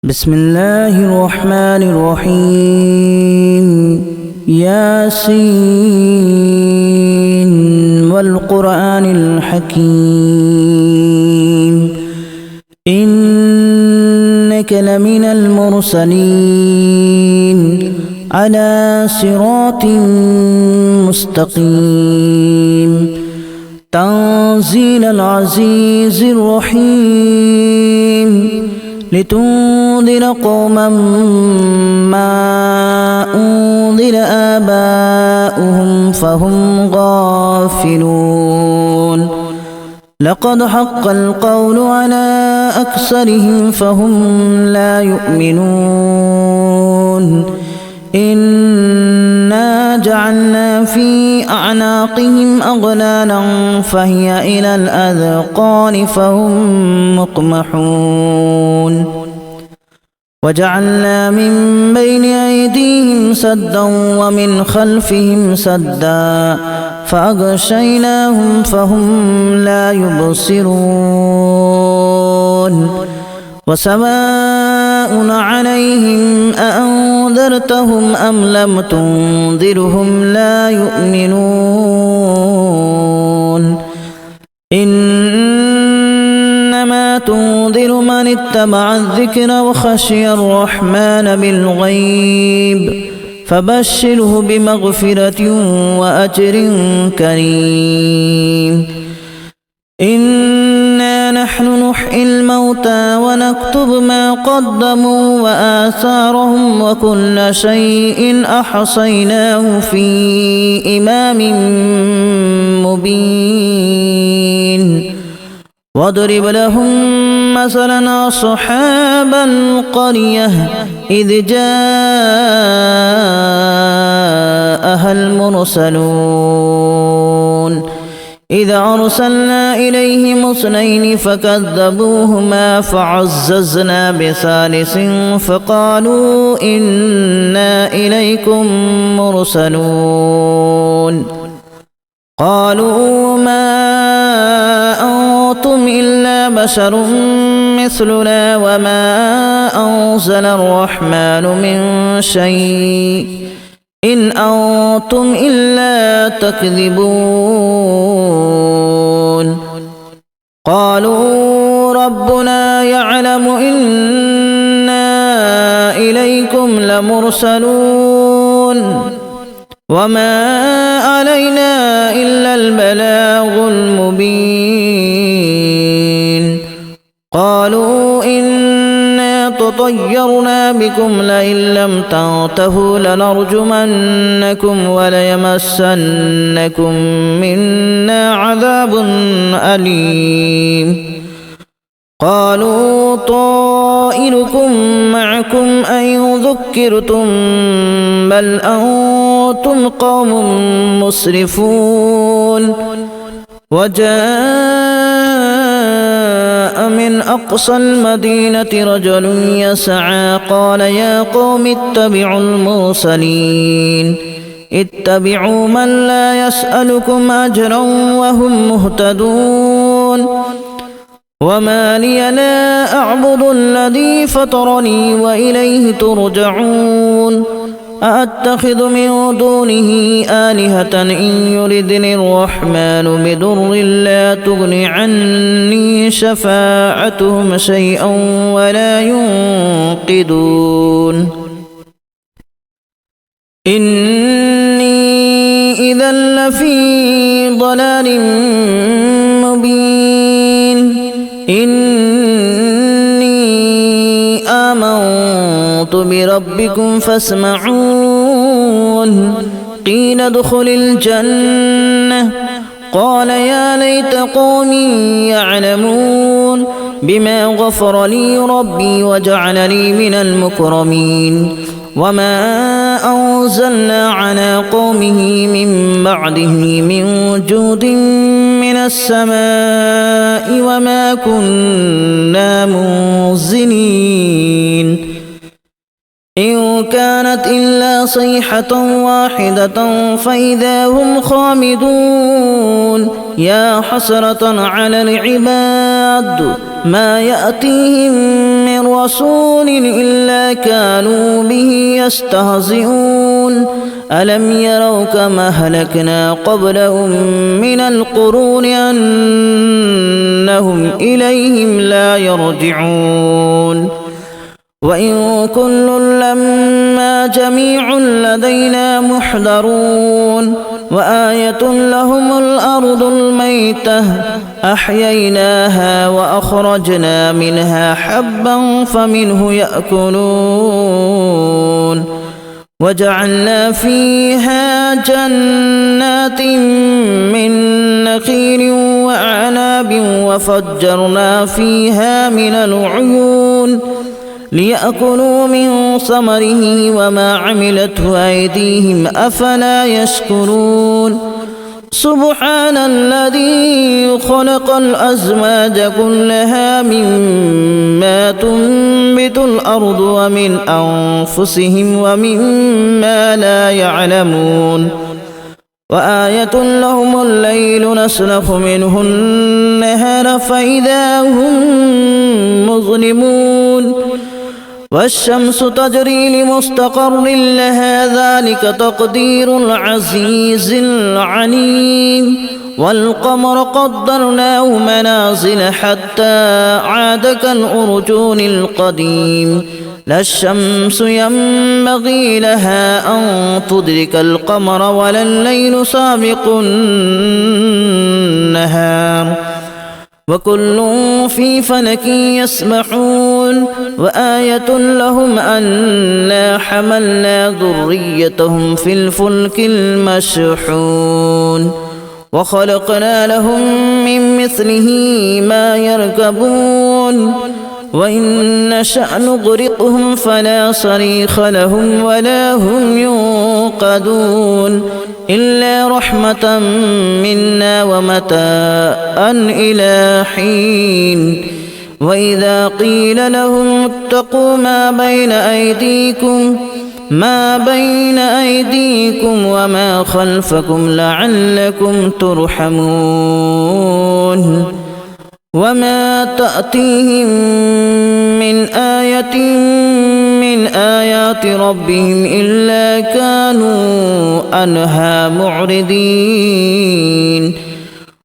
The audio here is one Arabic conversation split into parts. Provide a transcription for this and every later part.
بسم الله الرحمن الرحيم ياسين والقرآن الحكيم إنك لمن المرسلين على صراط مستقيم تنزيل العزيز الرحيم لتنذر قوما ما أنذر آباؤهم فهم غافلون لقد حق القول على أكثرهم فهم لا يؤمنون إنا جعلنا في أعناقهم أغلالا فهي إلى الأذقان فهم مقمحون وجعلنا من بين أيديهم سدا ومن خلفهم سدا فأغشيناهم فهم لا يبصرون وسواء عليهم أأنذرتهم أم لم تنذرهم لا يؤمنون إنما تنذر من اتبع الذكر وخشي الرحمن بالغيب فبشره بمغفرة وأجر كريم إنا نحن نحيي الموتى ونكتب ما قدموا وآثارهم وكل شيء أحصيناه في إمام مبين واضرب لهم مثلا أصحاب القرية إذ جاءها المرسلون إذا أرسلنا إليهم اثنين فكذبوهما فعززنا بثالث فقالوا إنا إليكم مرسلون قالوا ما أنتم إلا بشر مثلنا وما أنزل الرحمن من شيء إن أنتم إلا تكذبون قالوا ربنا يعلم إنا إليكم لمرسلون وما علينا إلا البلاغ المبين قالوا إنا تطيرنا بكم لئن لم تنتهوا لنرجمنكم وليمسنكم منا عذاب أليم قالوا طائركم معكم أن ذكرتم بل أنتم قوم مسرفون وجاء من أقصى المدينة رجل يسعى قال يا قوم اتبعوا المرسلين اتبعوا من لا يسألكم أجرا وهم مهتدون وما لي لا أعبد الذي فطرني وإليه ترجعون أأتخذ من دونه آلهة إن يردني الرحمن بضر لا تغن عني شفاعتهم شيئا ولا ينقذون إني إذا لفي ضلال مبين إني آمنت بربكم فاسمعون قيل ادخل الجنة قال يا ليت قومي يعلمون بما غفر لي ربي وجعلني من المكرمين وما أنزلنا على قومه من بعده من جود من السماء وما كنا منزلين إن كانت إلا صيحة واحدة فإذا هم خامدون يا حسرة على العباد ما يأتيهم من رسول إلا كانوا به يستهزئون ألم يروا كما أهلكنا قبلهم من القرون أنهم إليهم لا يرجعون وإن كل لما جميع لدينا محضرون وآية لهم الأرض الميتة أحييناها وأخرجنا منها حبا فمنه يأكلون وجعلنا فيها جنات من نخيل وأعناب وفجرنا فيها من العيون ليأكلوا من ثمره وما عملته أيديهم أفلا يشكرون سبحان الذي خلق الأزواج كلها مما تنبت الأرض ومن أنفسهم ومما لا يعلمون وآية لهم الليل نسلخ منه النهار فإذا هم مظلمون والشمس تجري لمستقر لها ذلك تقدير العزيز العليم والقمر قدرناه منازل حتى عاد كالأرجون القديم لا الشمس ينبغي لها أن تدرك القمر ولا الليل سابق النهار وكل في فلك يسبحون وآية لهم أنا حملنا ذريتهم في الفلك المشحون وخلقنا لهم من مثله ما يركبون وإن نشأ نغرقهم فلا صريخ لهم ولا هم ينقذون إلا رحمة منا ومتاعا إلى حين وإذا قيل لهم اتقوا ما بين أيديكم وما خلفكم لعلكم ترحمون وما تأتيهم من آية من آيات ربهم إلا كانوا عنها معرضين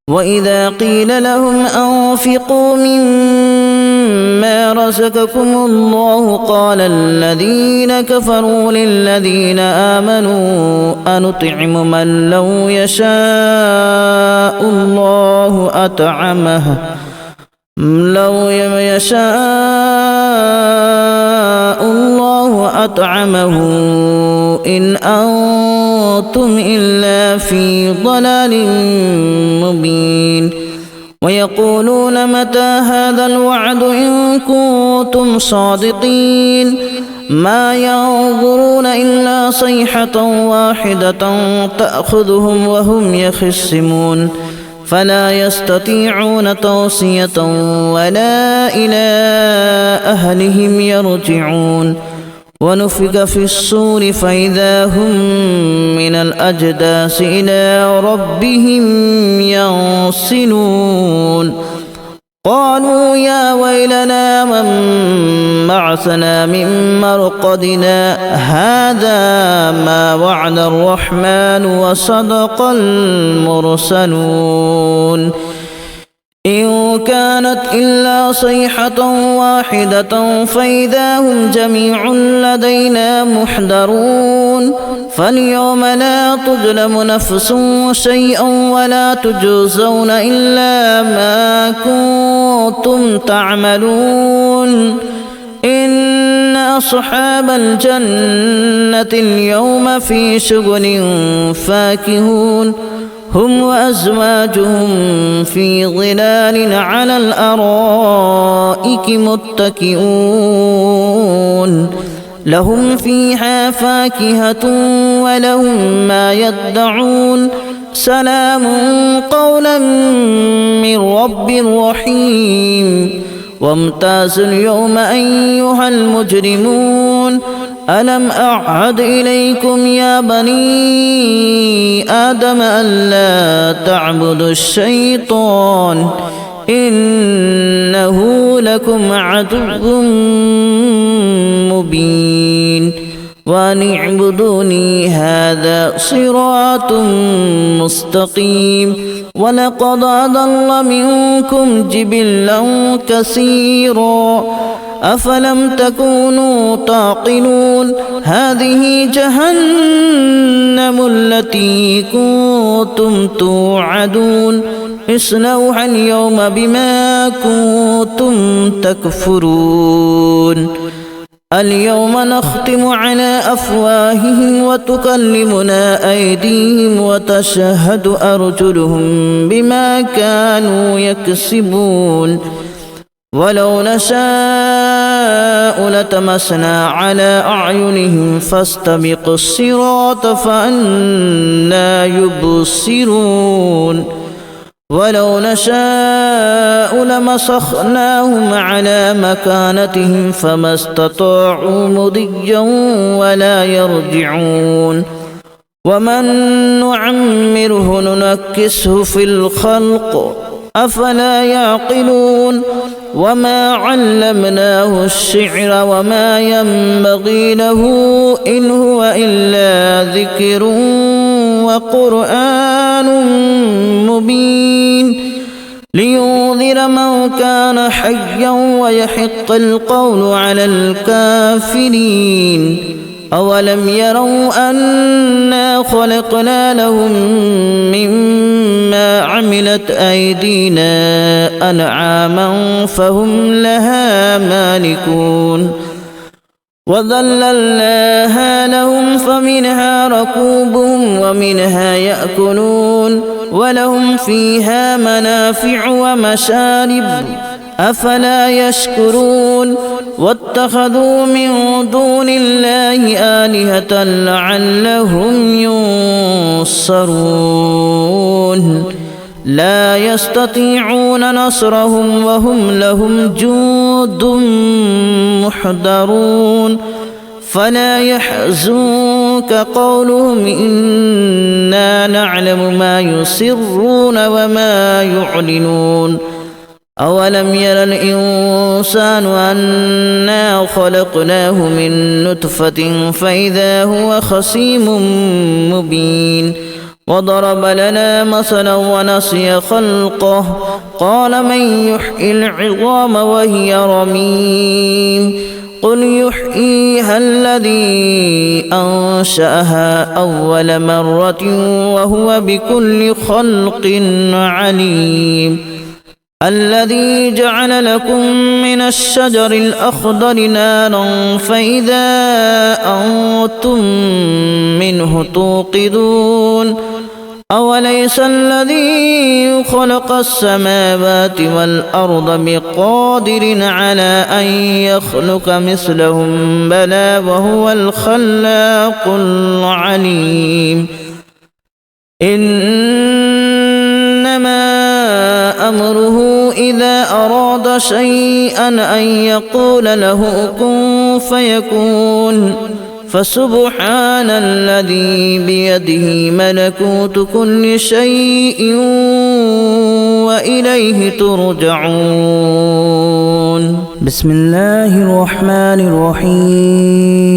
وإذا قيل لهم أنفقوا مما رزقكم الله قال الذين كفروا للذين آمنوا أنطعم من لو يشاء الله أطعمه إن أنتم إلا في ضلال مبين ويقولون متى هذا الوعد إن كنتم صادقين ما ينظرون إلا صيحة واحدة تأخذهم وهم يخصمون فلا يستطيعون توصية ولا إلى أهلهم يرجعون ونفخ في الصور فإذا هم من الأجداث إلى ربهم ينسلون قالوا يا ويلنا من بعثنا من مرقدنا هذا ما وعد الرحمن وصدق المرسلون إن كانت إلا صيحة واحدة فإذا هم جميع لدينا محضرون فاليوم لا تظلم نفس شيئا ولا تجزون إلا ما كنتم تعملون إن أصحاب الجنة اليوم في شغل فاكهون هم وأزواجهم في ظلال على الأرائك متكئون لهم فيها فاكهة ولهم ما يدعون سلام قولا من رب رحيم وامتازوا اليوم أيها المجرمون ألم أعهد إليكم يا بني آدم ألا تعبدوا الشيطان إنه لكم عدو مبين وأن اعبدوني هذا صراط مستقيم ولقد أضل منكم جبلا كثيرا أفلم تكونوا تعقلون هذه جهنم التي كنتم توعدون اصلوها اليوم بما كنتم تكفرون اليوم نختم على أفواههم وتكلمنا أيديهم وتشهد أرجلهم بما كانوا يكسبون ولو نشاء لتمسنا على أعينهم فاستبقوا الصراط فأنى يبصرون ولو نشاء لمسخناهم على مكانتهم فما استطاعوا مضيا ولا يرجعون ومن نعمره ننكسه في الخلق أفلا يعقلون وما علمناه الشعر وما ينبغي له إن هو إلا ذكر وقرآن مبين لينذر من كان حيا ويحق القول على الكافرين أولم يروا أنا خلقنا لهم مما عملت أيدينا أنعاما فهم لها مالكون وذللناها لهم فمنها ركوبهم ومنها يأكلون ولهم فيها منافع ومشارب أفلا يشكرون واتخذوا من دون الله آلهة لعلهم ينصرون لا يستطيعون نصرهم وهم لهم جند محضرون فلا يحزنك قولهم إنا نعلم ما يسرون وما يعلنون أولم ير الإنسان أنا خلقناه من نطفة فإذا هو خصيم مبين وضرب لنا مثلا ونسي خلقه قال من يحيي العظام وهي رميم قل يحييها الذي أنشأها أول مرة وهو بكل خلق عليم الذي جعل لكم من الشجر الأخضر نارا فإذا أنتم منه توقدون أوليس الذي خلق السماوات والأرض بقادر على أن يخلق مثلهم بلى وهو الخلاق العليم إنما أمره إذا أراد شيئا أن يقول له كن فيكون فسبحان الذي بيده ملكوت كل شيء وإليه ترجعون بسم الله الرحمن الرحيم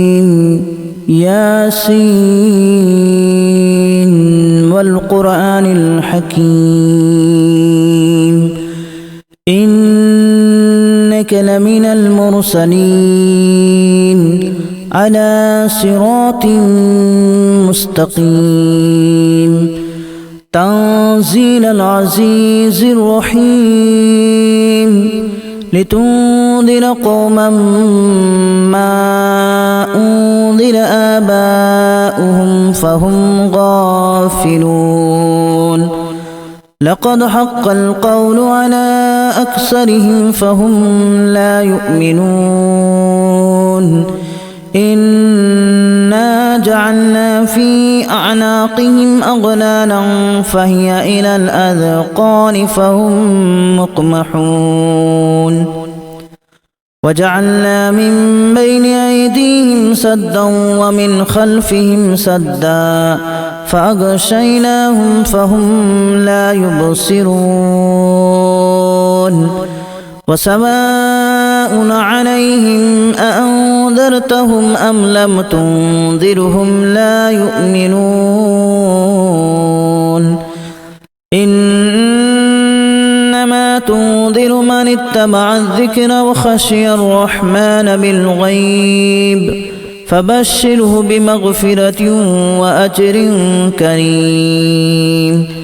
ياسين والقرآن الحكيم إنك لمن المرسلين على صراط مستقيم تنزيل العزيز الرحيم لتنذر قوما ما أنذر آباؤهم فهم غافلون لقد حق القول على أكثرهم فهم لا يؤمنون إنا جعلنا في أعناقهم أغلالا فهي إلى الأذقان فهم مقمحون وجعلنا من بين أيديهم سدا ومن خلفهم سدا فأغشيناهم فهم لا يبصرون وسواء عليهم أأنذرتهم أم لم تنذرهم لا يؤمنون إنما تنذر من اتبع الذكر وخشي الرحمن بالغيب فبشره بمغفرة وأجر كريم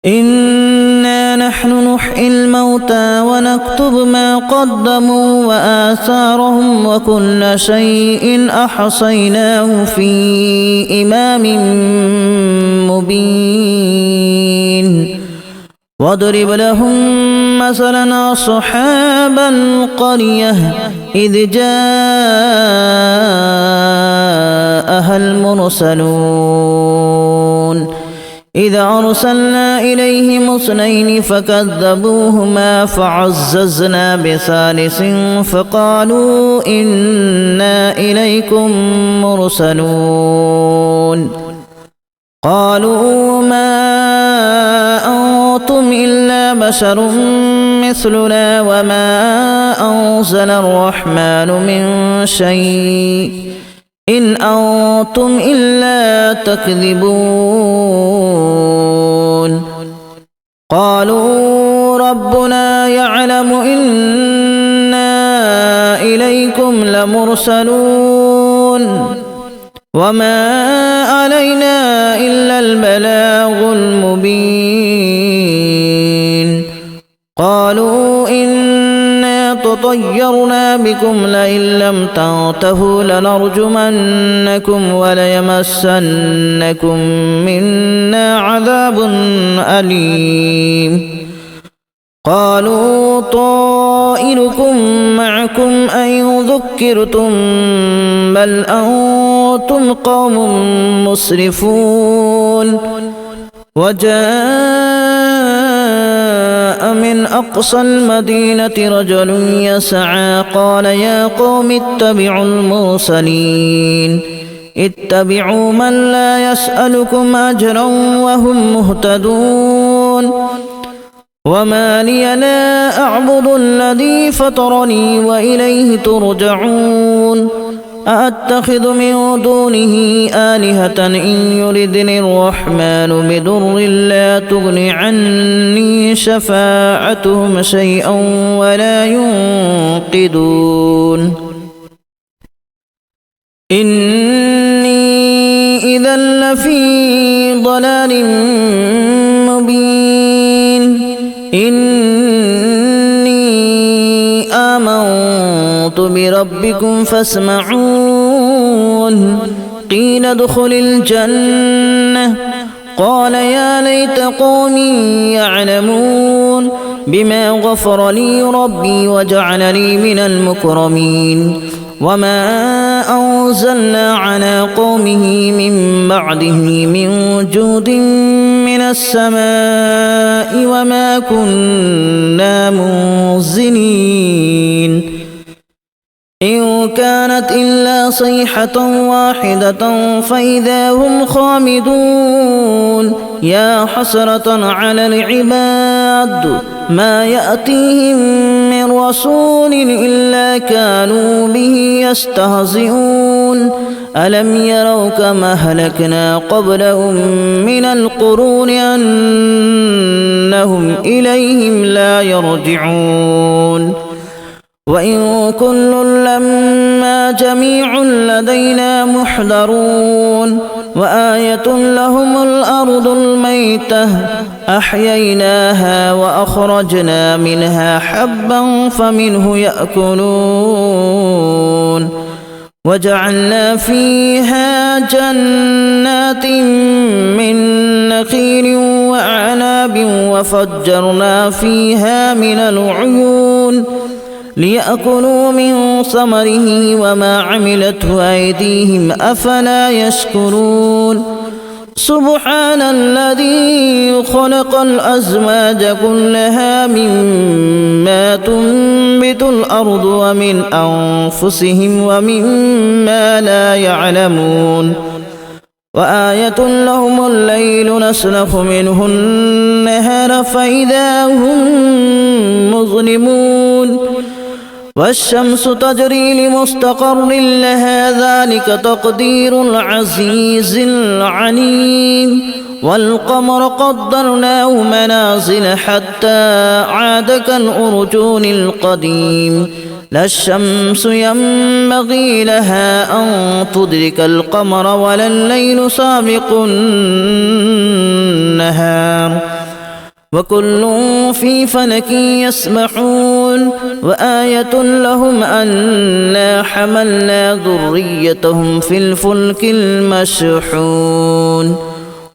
إنا نحن نحيي الموتى ونكتب ما قدموا وآثارهم وكل شيء أحصيناه في إمام مبين واضرب لهم مثلا أصحاب القرية إذ جاءها المرسلون إذا أرسلنا إليهم اثنين فكذبوهما فعززنا بثالث فقالوا إنا إليكم مرسلون قالوا ما أنتم إلا بشر مثلنا وما أنزل الرحمن من شيء إن أنتم إلا تكذبون قالوا ربنا يعلم إنا إليكم لمرسلون وما علينا إلا البلاغ المبين قالوا إنا تطيرنا بكم لئن لم تنتهوا لنرجمنكم وليمسنكم منا عذاب أليم قالوا طائركم معكم أن ذكرتم بل أنتم قوم مسرفون وجاء من أقصى المدينة رجل يسعى قال يا قوم اتبعوا المرسلين اتبعوا من لا يسألكم أجرا وهم مهتدون وما لي لا أعبد الذي فطرني وإليه ترجعون أأتخذ من دونه آلهة إن يردني الرحمن بضر لا تغن عني شفاعتهم شيئا ولا ينقذون إني إذا لفي ضلال مبين إني آمنت بربكم فاسمعون قيل ادخل الجنة قال يا ليت قومي يعلمون بما غفر لي ربي وجعلني من المكرمين وما أنزلنا على قومه من بعده من جود من السماء وما كنا منزلين إن كانت إلا صيحة واحدة فإذا هم خامدون يا حسرة على العباد ما يأتيهم من رسول إلا كانوا به يستهزئون ألم يروا كما أهلكنا قبلهم من القرون أنهم إليهم لا يرجعون وإن كل لما جميع لدينا محضرون وآية لهم الأرض الميتة أحييناها وأخرجنا منها حبا فمنه يأكلون وجعلنا فيها جنات من نخيل وأعناب وفجرنا فيها من العيون ليأكلوا من ثمره وما عملته أيديهم أفلا يشكرون سبحان الذي خلق الأزواج كلها مما تنبت الأرض ومن أنفسهم ومما لا يعلمون وآية لهم الليل نسلخ منه النهار فإذا هم مظلمون والشمس تجري لمستقر لها ذلك تقدير العزيز العليم والقمر قدرناه منازل حتى عاد كالأرجون القديم لا الشمس ينبغي لها أن تدرك القمر ولا الليل سابق النهار وكل في فلك يسبحون وآية لهم أنا حملنا ذريتهم في الفلك المشحون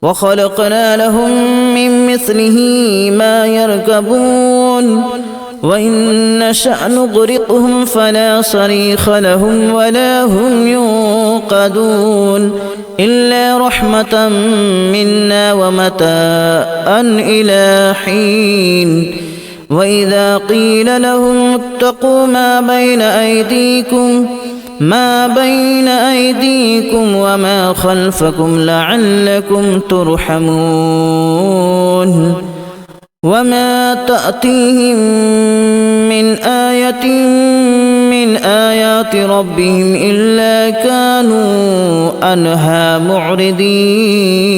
وخلقنا لهم من مثله ما يركبون وإن نشأ نغرقهم فلا صريخ لهم ولا هم ينقذون إلا رحمة منا ومتاعا إلى حين وإذا قيل لهم اتقوا ما بين أيديكم وما خلفكم لعلكم ترحمون وما تأتيهم من آية من آيات ربهم إلا كانوا عنها معرضين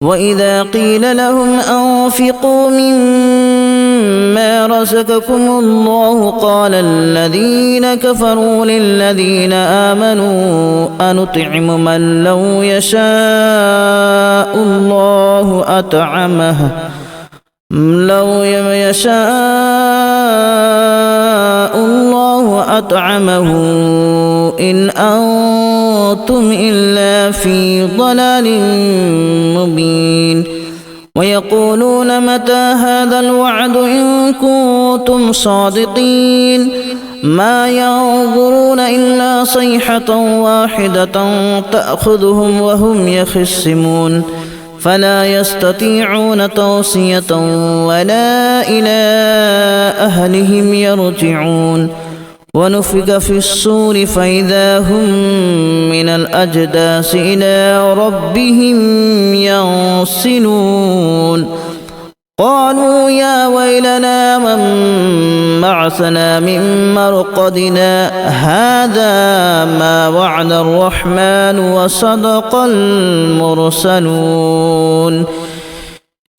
وإذا قيل لهم أنفقوا مما رزقكم الله قال الذين كفروا للذين آمنوا أنطعم من لو يشاء الله أطعمه إن أنتم إلا في ضلال مبين ويقولون متى هذا الوعد إن كنتم صادقين ما ينظرون إلا صيحة واحدة تأخذهم وهم يخصمون فلا يستطيعون توصية ولا إلى أهلهم يرجعون ونفخ في الصور فإذا هم من الأجداث إلى ربهم ينسلون قالوا يا ويلنا من بعثنا من مرقدنا هذا ما وعد الرحمن وصدق المرسلون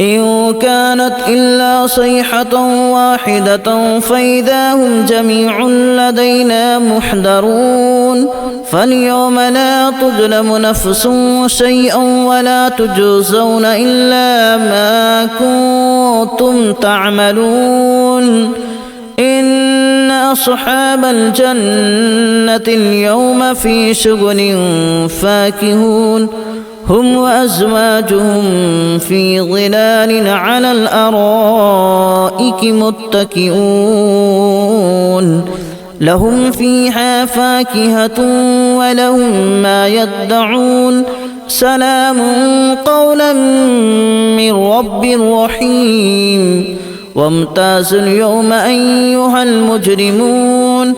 إن كانت إلا صيحة واحدة فإذا هم جميع لدينا محضرون فاليوم لا تظلم نفس شيئا ولا تجزون إلا ما كنتم تعملون إن أصحاب الجنة اليوم في شغل فاكهون هم وأزواجهم في ظلال على الأرائك متكئون لهم فيها فاكهة ولهم ما يدعون سلام قولا من رب رحيم وامتازوا اليوم أيها المجرمون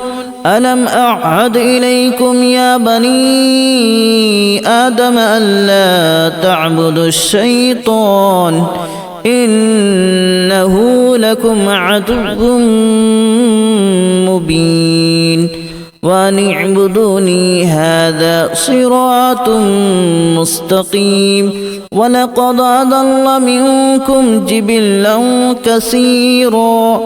ألم أعهد إليكم يا بني آدم ألا تعبدوا الشيطان إنه لكم عدو مبين وأن اعبدوني هذا صراط مستقيم ولقد أضل منكم جبلا كثيرا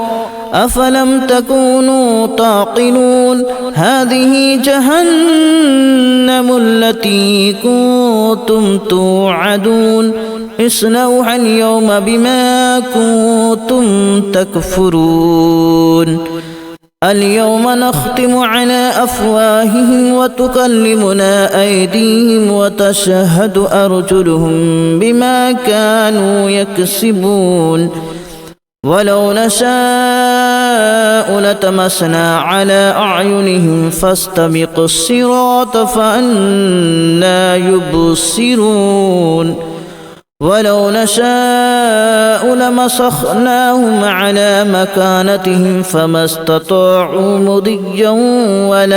أفلم تكونوا تعقلون هذه جهنم التي كنتم توعدون اصلوها اليوم بما كنتم تكفرون اليوم نختم على أفواههم وتكلمنا أيديهم وتشهد أرجلهم بما كانوا يكسبون ولو نشاء لتمسنا على أعينهم فاستبقوا الصراط فأنى يبصرون ولو نشاء لمسخناهم على مكانتهم فما استطاعوا مضيا ولا